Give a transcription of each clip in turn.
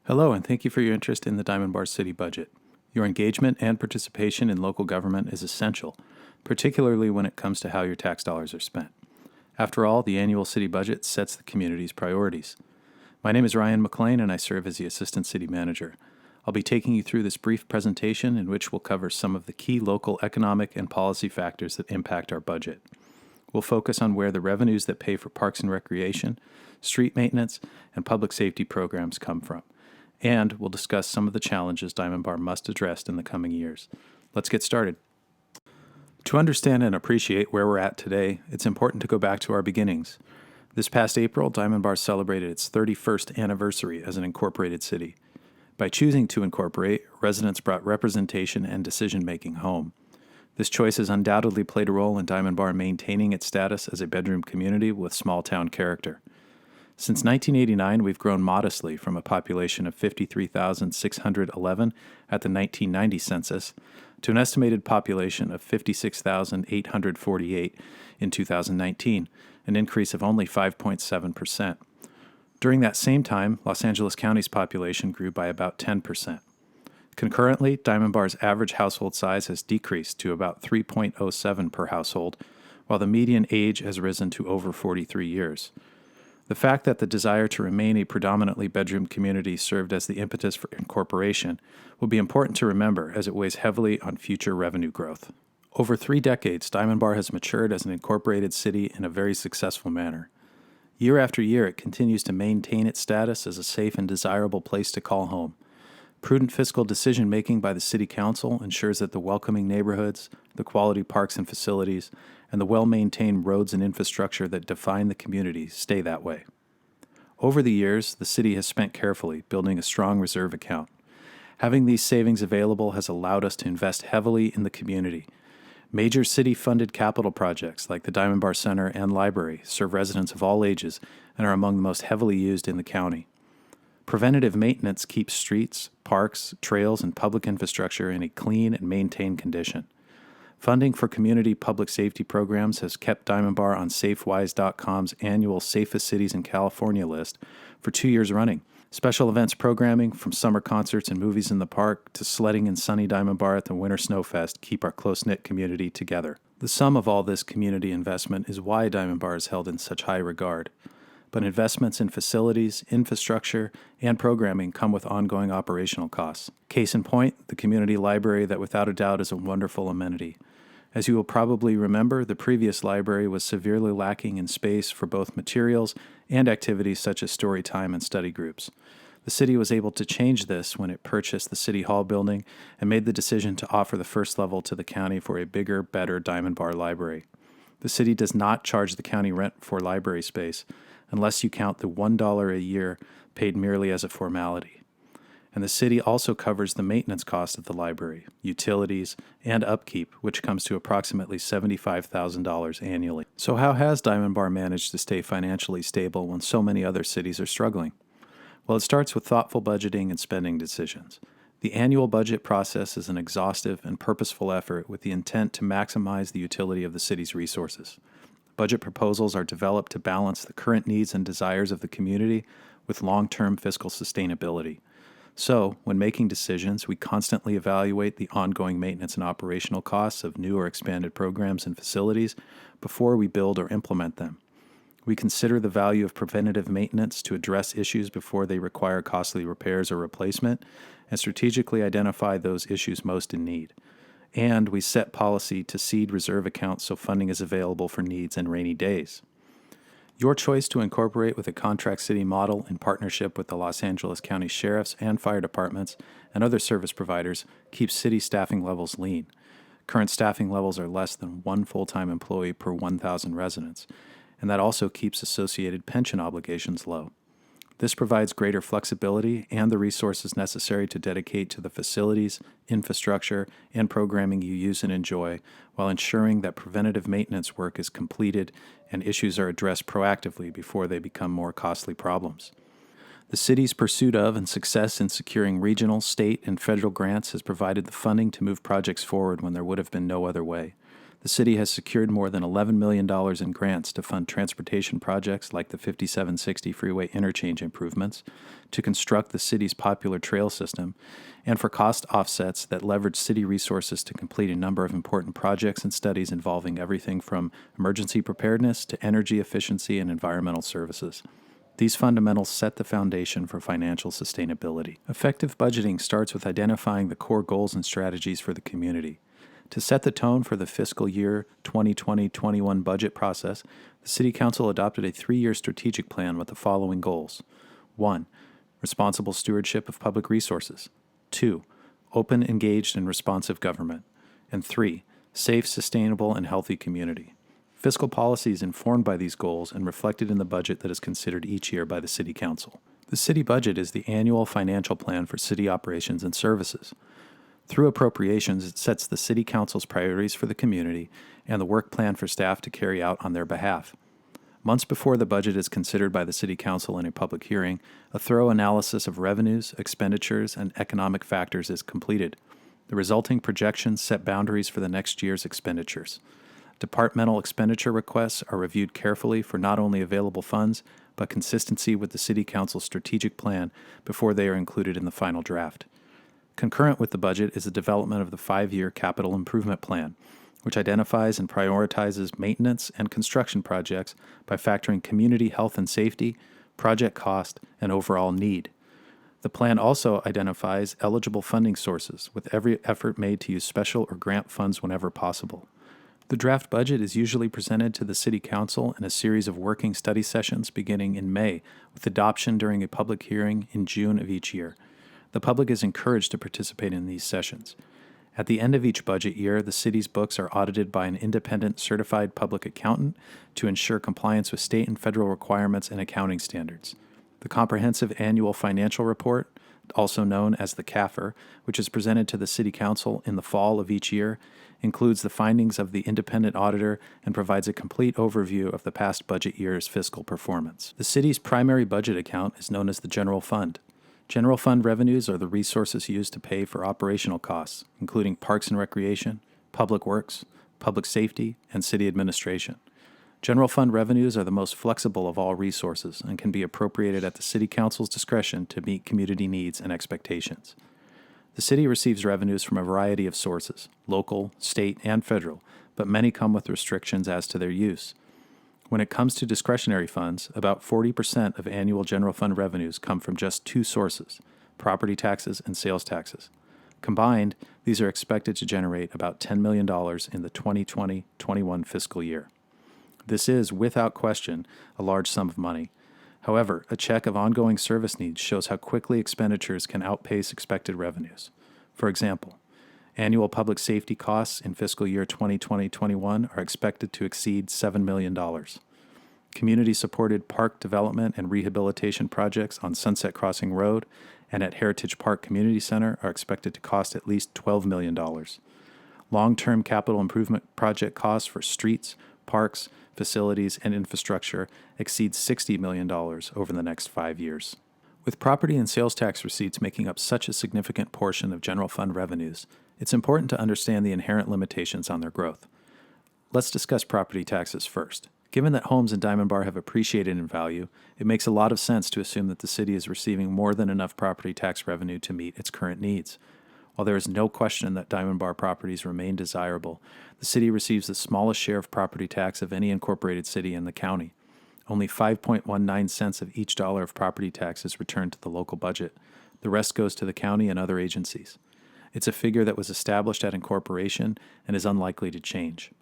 Hello, and thank you for your interest in the Diamond Bar City budget. Your engagement and participation in local government is essential, particularly when it comes to how your tax dollars are spent. After all, the annual city budget sets the community's priorities. My name is Ryan McLean, and I serve as the Assistant City Manager. I'll be taking you through this brief presentation in which we'll cover some of the key local economic and policy factors that impact our budget. We'll focus on where the revenues that pay for parks and recreation, street maintenance, and public safety programs come from. And we'll discuss some of the challenges Diamond Bar must address in the coming years. Let's get started. To understand and appreciate where we're at today, it's important to go back to our beginnings. This past April, Diamond Bar celebrated its 31st anniversary as an incorporated city. By choosing to incorporate, residents brought representation and decision-making home. This choice has undoubtedly played a role in Diamond Bar maintaining its status as a bedroom community with small-town character. Since 1989, we've grown modestly from a population of 53,611 at the 1990 census to an estimated population of 56,848 in 2019, an increase of only 5.7%. During that same time, Los Angeles County's population grew by about 10%. Concurrently, Diamond Bar's average household size has decreased to about 3.07 per household, while the median age has risen to over 43 years. The fact that the desire to remain a predominantly bedroom community served as the impetus for incorporation will be important to remember as it weighs heavily on future revenue growth. Over 3 decades, Diamond Bar has matured as an incorporated city in a very successful manner. Year after year, it continues to maintain its status as a safe and desirable place to call home. Prudent fiscal decision-making by the City Council ensures that the welcoming neighborhoods, the quality parks and facilities, and the well-maintained roads and infrastructure that define the community stay that way. Over the years, the city has spent carefully, building a strong reserve account. Having these savings available has allowed us to invest heavily in the community. Major city-funded capital projects like the Diamond Bar Center and Library serve residents of all ages and are among the most heavily used in the county. Preventative maintenance keeps streets, parks, trails, and public infrastructure in a clean and maintained condition. Funding for community public safety programs has kept Diamond Bar on SafeWise.com's annual Safest Cities in California list for 2 years running. Special events programming, from summer concerts and movies in the park to sledding in sunny Diamond Bar at the Winter Snowfest, keep our close-knit community together. The sum of all this community investment is why Diamond Bar is held in such high regard. But investments in facilities, infrastructure, and programming come with ongoing operational costs. Case in point, the community library that without a doubt is a wonderful amenity. As you will probably remember, the previous library was severely lacking in space for both materials and activities such as story time and study groups. The city was able to change this when it purchased the City Hall building and made the decision to offer the first level to the county for a bigger, better Diamond Bar library. The city does not charge the county rent for library space, unless you count the $1 a year paid merely as a formality. And the city also covers the maintenance cost of the library, utilities, and upkeep, which comes to approximately $75,000 annually. So how has Diamond Bar managed to stay financially stable when so many other cities are struggling? Well, it starts with thoughtful budgeting and spending decisions. The annual budget process is an exhaustive and purposeful effort with the intent to maximize the utility of the city's resources. Budget proposals are developed to balance the current needs and desires of the community with long-term fiscal sustainability. So, when making decisions, we constantly evaluate the ongoing maintenance and operational costs of new or expanded programs and facilities before we build or implement them. We consider the value of preventative maintenance to address issues before they require costly repairs or replacement, and strategically identify those issues most in need. And we set policy to seed reserve accounts so funding is available for needs and rainy days. Your choice to incorporate with a contract city model in partnership with the Los Angeles County Sheriff's and fire departments and other service providers keeps city staffing levels lean. Current staffing levels are less than 1 full-time employee per 1,000 residents, and that also keeps associated pension obligations low. This provides greater flexibility and the resources necessary to dedicate to the facilities, infrastructure, and programming you use and enjoy, while ensuring that preventative maintenance work is completed and issues are addressed proactively before they become more costly problems. The city's pursuit of and success in securing regional, state, and federal grants has provided the funding to move projects forward when there would have been no other way. The city has secured more than $11 million in grants to fund transportation projects like the 5760 freeway interchange improvements, to construct the city's popular trail system, and for cost offsets that leverage city resources to complete a number of important projects and studies involving everything from emergency preparedness to energy efficiency and environmental services. These fundamentals set the foundation for financial sustainability. Effective budgeting starts with identifying the core goals and strategies for the community. To set the tone for the fiscal year 2020-21 budget process, the City Council adopted a 3-year strategic plan with the following goals. 1. Responsible stewardship of public resources. 2. Open, engaged, and responsive government. And 3. Safe, sustainable, and healthy community. Fiscal policy is informed by these goals and reflected in the budget that is considered each year by the City Council. The city budget is the annual financial plan for city operations and services. Through appropriations, it sets the City Council's priorities for the community and the work plan for staff to carry out on their behalf. Months before the budget is considered by the City Council in a public hearing, a thorough analysis of revenues, expenditures, and economic factors is completed. The resulting projections set boundaries for the next year's expenditures. Departmental expenditure requests are reviewed carefully for not only available funds, but consistency with the City Council's strategic plan before they are included in the final draft. Concurrent with the budget is the development of the 5-year capital improvement plan, which identifies and prioritizes maintenance and construction projects by factoring community health and safety, project cost, and overall need. The plan also identifies eligible funding sources, with every effort made to use special or grant funds whenever possible. The draft budget is usually presented to the City Council in a series of working study sessions beginning in May, with adoption during a public hearing in June of each year. The public is encouraged to participate in these sessions. At the end of each budget year, the city's books are audited by an independent certified public accountant to ensure compliance with state and federal requirements and accounting standards. The Comprehensive Annual Financial Report, also known as the CAFR, which is presented to the City Council in the fall of each year, includes the findings of the independent auditor and provides a complete overview of the past budget year's fiscal performance. The city's primary budget account is known as the General Fund. General Fund revenues are the resources used to pay for operational costs, including parks and recreation, public works, public safety, and city administration. General Fund revenues are the most flexible of all resources and can be appropriated at the City Council's discretion to meet community needs and expectations. The city receives revenues from a variety of sources, local, state, and federal, but many come with restrictions as to their use. When it comes to discretionary funds, about 40% of annual general fund revenues come from just 2 sources, property taxes and sales taxes. Combined, these are expected to generate about $10 million in the 2020-21 fiscal year. This is, without question, a large sum of money. However, a check of ongoing service needs shows how quickly expenditures can outpace expected revenues. For example, annual public safety costs in fiscal year 2020-21 are expected to exceed $7 million. Community-supported park development and rehabilitation projects on Sunset Crossing Road and at Heritage Park Community Center are expected to cost at least $12 million. Long-term capital improvement project costs for streets, parks, facilities, and infrastructure exceeds $60 million over the next 5 years. With property and sales tax receipts making up such a significant portion of general fund revenues, it's important to understand the inherent limitations on their growth. Let's discuss property taxes first. Given that homes in Diamond Bar have appreciated in value, it makes a lot of sense to assume that the city is receiving more than enough property tax revenue to meet its current needs. While there is no question that Diamond Bar properties remain desirable, the city receives the smallest share of property tax of any incorporated city in the county. Only 5.19 cents of each dollar of property tax is returned to the local budget. The rest goes to the county and other agencies. It's a figure that was established at incorporation and is unlikely to change.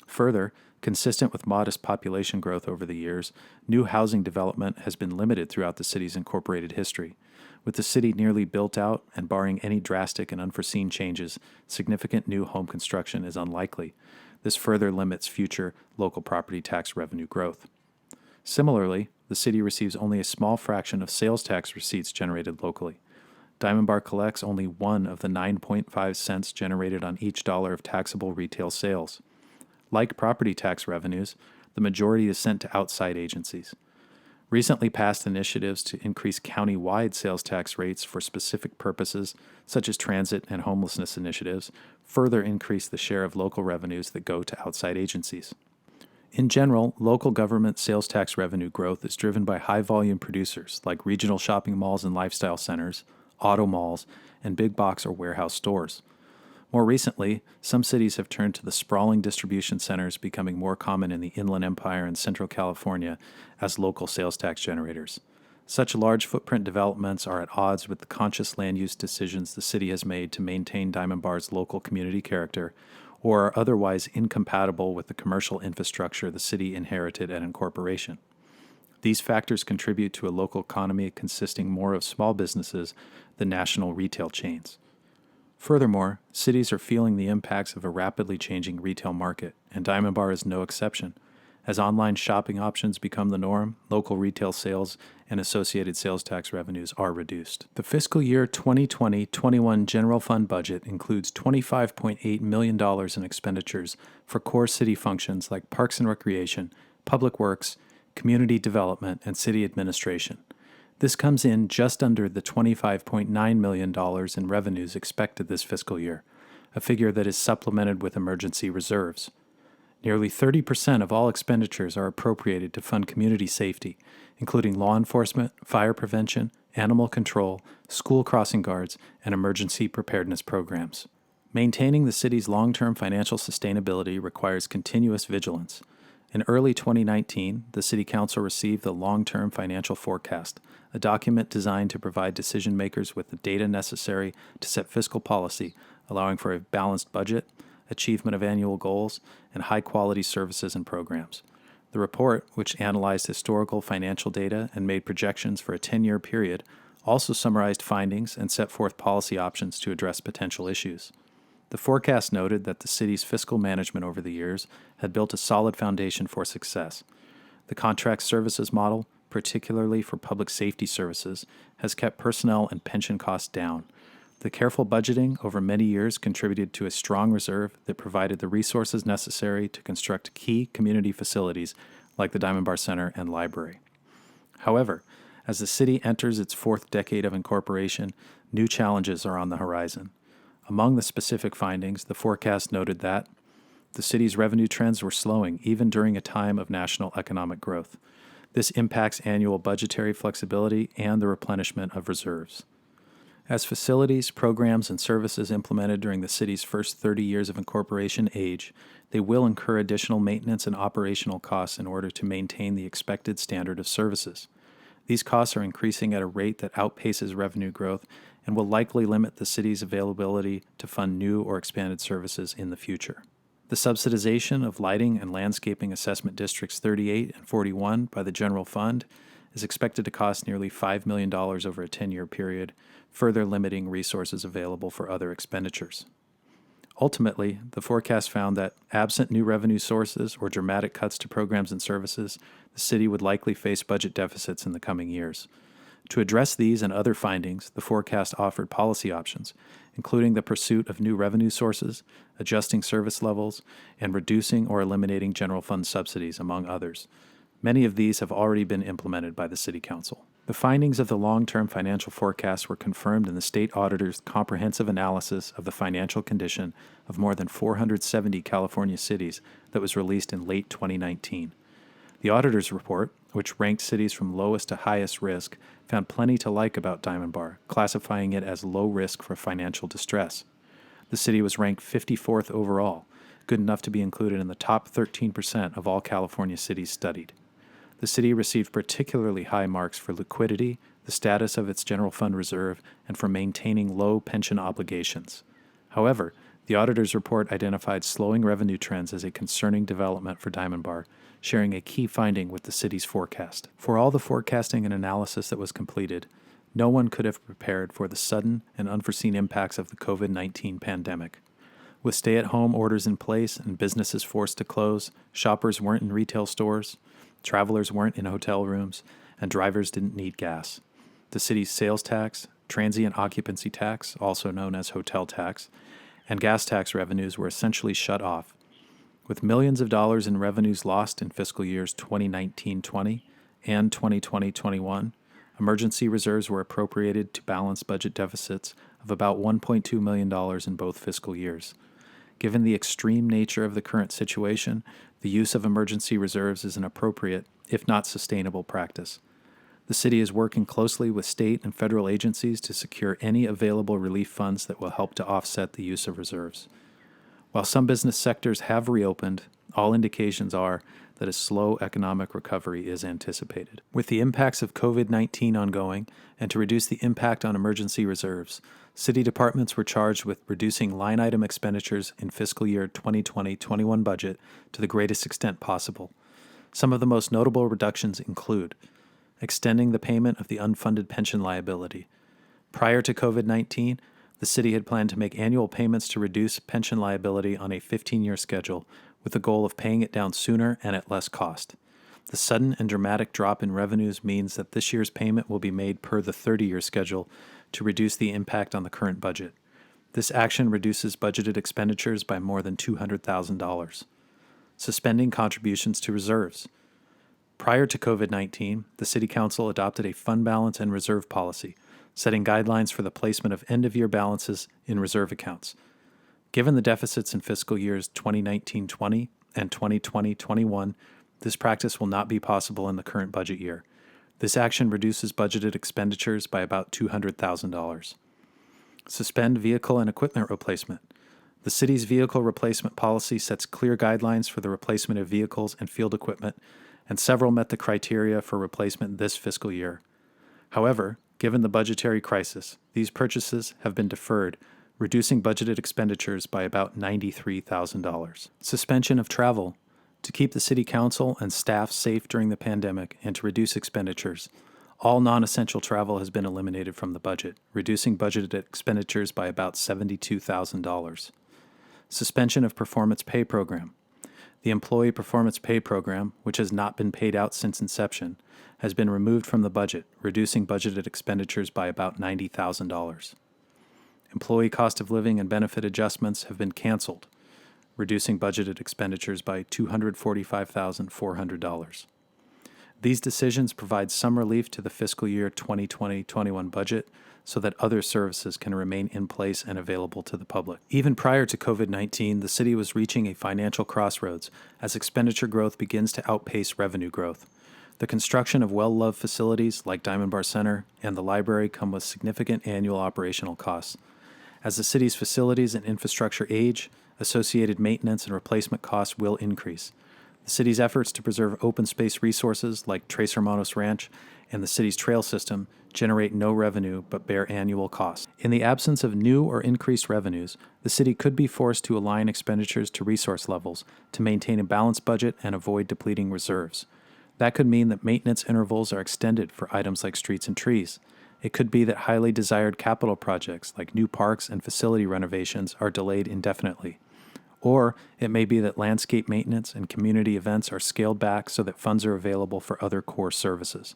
Further, consistent with modest population growth over the years, new housing development has been limited throughout the city's incorporated history. With the city nearly built out and barring any drastic and unforeseen changes, significant new home construction is unlikely. This further limits future local property tax revenue growth. Similarly, the city receives only a small fraction of sales tax receipts generated locally. Diamond Bar collects only 1 of the 9.5 cents generated on each dollar of taxable retail sales. Like property tax revenues, the majority is sent to outside agencies. Recently passed initiatives to increase county-wide sales tax rates for specific purposes, such as transit and homelessness initiatives, further increase the share of local revenues that go to outside agencies. In general, local government sales tax revenue growth is driven by high-volume producers like regional shopping malls and lifestyle centers, auto malls, and big box or warehouse stores. More recently, some cities have turned to the sprawling distribution centers becoming more common in the Inland Empire and Central California as local sales tax generators. Such large footprint developments are at odds with the conscious land use decisions the city has made to maintain Diamond Bar's local community character, or are otherwise incompatible with the commercial infrastructure the city inherited at incorporation. These factors contribute to a local economy consisting more of small businesses than national retail chains. Furthermore, cities are feeling the impacts of a rapidly changing retail market, and Diamond Bar is no exception. As online shopping options become the norm, local retail sales and associated sales tax revenues are reduced. The fiscal year 2020-21 general fund budget includes $25.8 million in expenditures for core city functions like parks and recreation, public works, community development, and city administration. This comes in just under the $25.9 million in revenues expected this fiscal year, a figure that is supplemented with emergency reserves. Nearly 30% of all expenditures are appropriated to fund community safety, including law enforcement, fire prevention, animal control, school crossing guards, and emergency preparedness programs. Maintaining the city's long-term financial sustainability requires continuous vigilance. In early 2019, the City Council received the Long-Term Financial Forecast, a document designed to provide decision makers with the data necessary to set fiscal policy, allowing for a balanced budget, achievement of annual goals, and high-quality services and programs. The report, which analyzed historical financial data and made projections for a 10-year period, also summarized findings and set forth policy options to address potential issues. The forecast noted that the city's fiscal management over the years had built a solid foundation for success. The contract services model, particularly for public safety services, has kept personnel and pension costs down. The careful budgeting over many years contributed to a strong reserve that provided the resources necessary to construct key community facilities like the Diamond Bar Center and Library. However, as the city enters its fourth decade of incorporation, new challenges are on the horizon. Among the specific findings, the forecast noted that the city's revenue trends were slowing even during a time of national economic growth. This impacts annual budgetary flexibility and the replenishment of reserves. As facilities, programs, and services implemented during the city's first 30 years of incorporation age, they will incur additional maintenance and operational costs in order to maintain the expected standard of services. These costs are increasing at a rate that outpaces revenue growth and will likely limit the city's availability to fund new or expanded services in the future. The subsidization of lighting and landscaping assessment districts 38 and 41 by the general fund is expected to cost nearly $5 million over a 10-year period, further limiting resources available for other expenditures. Ultimately, the forecast found that, absent new revenue sources or dramatic cuts to programs and services, the city would likely face budget deficits in the coming years. To address these and other findings, the forecast offered policy options, including the pursuit of new revenue sources, adjusting service levels, and reducing or eliminating general fund subsidies, among others. Many of these have already been implemented by the City Council. The findings of the long-term financial forecast were confirmed in the state auditor's comprehensive analysis of the financial condition of more than 470 California cities that was released in late 2019. The auditor's report, which ranked cities from lowest to highest risk, found plenty to like about Diamond Bar, classifying it as low risk for financial distress. The city was ranked 54th overall, good enough to be included in the top 13% of all California cities studied. The city received particularly high marks for liquidity, the status of its general fund reserve, and for maintaining low pension obligations. However, the auditor's report identified slowing revenue trends as a concerning development for Diamond Bar, sharing a key finding with the city's forecast. For all the forecasting and analysis that was completed, no one could have prepared for the sudden and unforeseen impacts of the COVID-19 pandemic. With stay-at-home orders in place and businesses forced to close, shoppers weren't in retail stores, travelers weren't in hotel rooms, and drivers didn't need gas. The city's sales tax, transient occupancy tax, also known as hotel tax, and gas tax revenues were essentially shut off. With millions of dollars in revenues lost in fiscal years 2019-20 and 2020-21, emergency reserves were appropriated to balance budget deficits of about $1.2 million in both fiscal years. Given the extreme nature of the current situation, the use of emergency reserves is an appropriate, if not sustainable, practice. The city is working closely with state and federal agencies to secure any available relief funds that will help to offset the use of reserves. While some business sectors have reopened, all indications are that a slow economic recovery is anticipated. With the impacts of COVID-19 ongoing, and to reduce the impact on emergency reserves, city departments were charged with reducing line item expenditures in fiscal year 2020-21 budget to the greatest extent possible. Some of the most notable reductions include extending the payment of the unfunded pension liability. Prior to COVID-19, the city had planned to make annual payments to reduce pension liability on a 15-year schedule, with the goal of paying it down sooner and at less cost. The sudden and dramatic drop in revenues means that this year's payment will be made per the 30-year schedule to reduce the impact on the current budget. This action reduces budgeted expenditures by more than $200,000. Suspending contributions to reserves. Prior to COVID-19, the City Council adopted a fund balance and reserve policy, setting guidelines for the placement of end-of-year balances in reserve accounts. Given the deficits in fiscal years 2019-20 and 2020-21, this practice will not be possible in the current budget year. This action reduces budgeted expenditures by about $200,000. Suspend vehicle and equipment replacement. The city's vehicle replacement policy sets clear guidelines for the replacement of vehicles and field equipment, and several met the criteria for replacement this fiscal year. However, given the budgetary crisis, these purchases have been deferred, reducing budgeted expenditures by about $93,000. Suspension of travel. To keep the City Council and staff safe during the pandemic and to reduce expenditures, all non-essential travel has been eliminated from the budget, reducing budgeted expenditures by about $72,000. Suspension of performance pay program. The Employee Performance Pay Program, which has not been paid out since inception, has been removed from the budget, reducing budgeted expenditures by about $90,000. Employee cost of living and benefit adjustments have been canceled, reducing budgeted expenditures by $245,400. These decisions provide some relief to the fiscal year 2020-21 budget so that other services can remain in place and available to the public. Even prior to COVID-19, the city was reaching a financial crossroads as expenditure growth begins to outpace revenue growth. The construction of well-loved facilities like Diamond Bar Center and the library come with significant annual operational costs. As the city's facilities and infrastructure age, associated maintenance and replacement costs will increase. The city's efforts to preserve open space resources like Tres Hermanos Ranch and the city's trail system generate no revenue but bear annual costs. In the absence of new or increased revenues, the city could be forced to align expenditures to resource levels to maintain a balanced budget and avoid depleting reserves. That could mean that maintenance intervals are extended for items like streets and trees. It could be that highly desired capital projects like new parks and facility renovations are delayed indefinitely. Or it may be that landscape maintenance and community events are scaled back so that funds are available for other core services.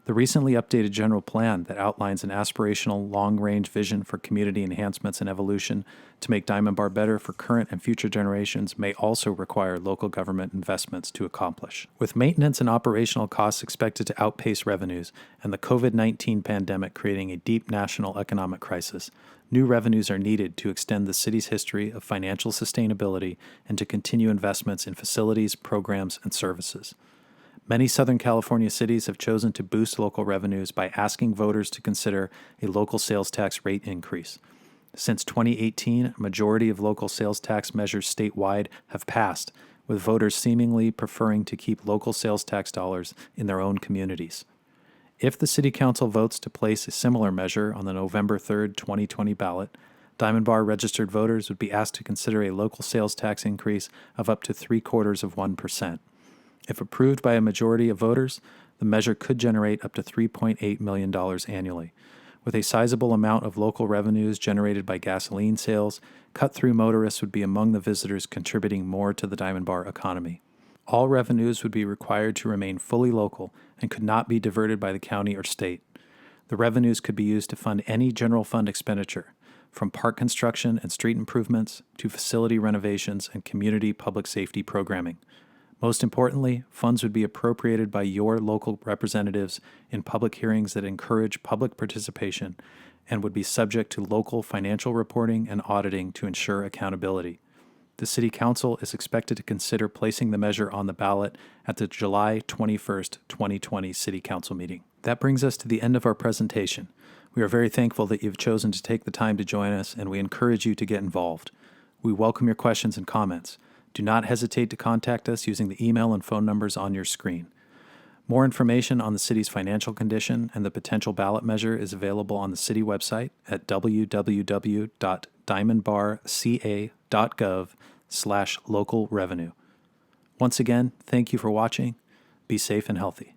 The recently updated general plan that outlines an aspirational long-range vision for community enhancements and evolution to make Diamond Bar better for current and future generations may also require local government investments to accomplish. With maintenance and operational costs expected to outpace revenues and the COVID-19 pandemic creating a deep national economic crisis, new revenues are needed to extend the city's history of financial sustainability and to continue investments in facilities, programs, and services. Many Southern California cities have chosen to boost local revenues by asking voters to consider a local sales tax rate increase. Since 2018, a majority of local sales tax measures statewide have passed, with voters seemingly preferring to keep local sales tax dollars in their own communities. If the City Council votes to place a similar measure on the November 3, 2020 ballot, Diamond Bar registered voters would be asked to consider a local sales tax increase of up to 0.75%. If approved by a majority of voters, the measure could generate up to $3.8 million annually. With a sizable amount of local revenues generated by gasoline sales, cut-through motorists would be among the visitors contributing more to the Diamond Bar economy. All revenues would be required to remain fully local and could not be diverted by the county or state. The revenues could be used to fund any general fund expenditure, from park construction and street improvements to facility renovations and community public safety programming. Most importantly, funds would be appropriated by your local representatives in public hearings that encourage public participation and would be subject to local financial reporting and auditing to ensure accountability. The City Council is expected to consider placing the measure on the ballot at the July 21st, 2020 City Council meeting. That brings us to the end of our presentation. We are very thankful that you've chosen to take the time to join us, and we encourage you to get involved. We welcome your questions and comments. Do not hesitate to contact us using the email and phone numbers on your screen. More information on the city's financial condition and the potential ballot measure is available on the city website at www.diamondbarca.gov/local revenue. Once again, thank you for watching. Be safe and healthy.